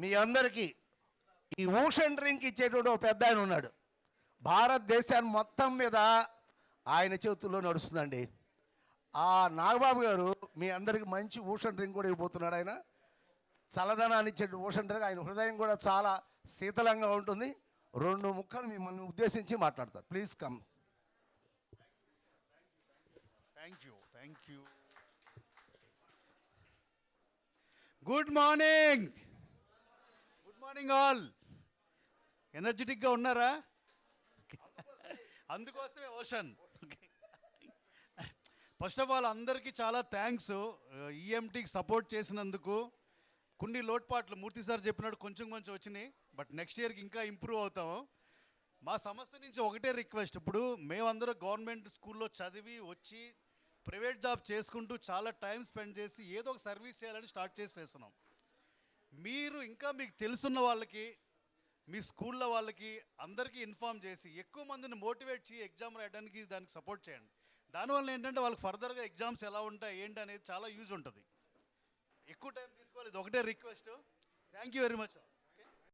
మీ అందరికీ ఈ ocean drink ఇచ్చేటువంటి ఒక పెద్ద ఆయన ఉన్నాడు. భారతదేశాన్ని మొత్తం మీద ఆయన చేతుల్లో నడుస్తుందండి. ఆ నాగబాబు గారు మీ అందరికి మంచి ఓషన్ డ్రింక్ కూడా ఇవ్వబోతున్నాడు. ఆయన చల్లదనాన్ని ఇచ్చే ఓషన్ డ్రింక్. ఆయన హృదయం కూడా చాలా శీతలంగా ఉంటుంది. 2 ముక్కలు మిమ్మల్ని ఉద్దేశించి మాట్లాడతారు. Please come. Thank you. Good morning all. ఎనర్జెటిక్గా ఉన్నారా? అందుకోసమే ఓషన్. ఫస్ట్ ఆఫ్ ఆల్ అందరికీ చాలా థ్యాంక్స్ ఈఎంటీకి సపోర్ట్ చేసినందుకు. కొన్ని లోటుపాట్లు మూర్తి సార్ చెప్పినట్టు కొంచెం వచ్చినాయి, బట్ నెక్స్ట్ ఇయర్కి ఇంకా ఇంప్రూవ్ అవుతాము. మా సంస్థ నుంచి ఒకటే రిక్వెస్ట్, ఇప్పుడు మేమందరం గవర్నమెంట్ స్కూల్లో చదివి వచ్చి ప్రైవేట్ జాబ్ చేసుకుంటూ చాలా టైం స్పెండ్ చేసి ఏదో ఒక సర్వీస్ చేయాలని స్టార్ట్ చేస్తున్నాం. మీరు ఇంకా మీకు తెలుసున్న వాళ్ళకి, మీ స్కూల్లో వాళ్ళకి అందరికీ ఇన్ఫామ్ చేసి ఎక్కువ మందిని మోటివేట్ చేసి ఎగ్జామ్ రాయడానికి దానికి సపోర్ట్ చేయండి. దానివల్ల ఏంటంటే వాళ్ళకి ఫర్దర్గా ఎగ్జామ్స్ ఎలా ఉంటాయి ఏంటి అనేది చాలా యూజ్ ఉంటుంది. ఎక్కువ టైం తీసుకోవాలి, ఇది ఒకటే request. Thank you very much.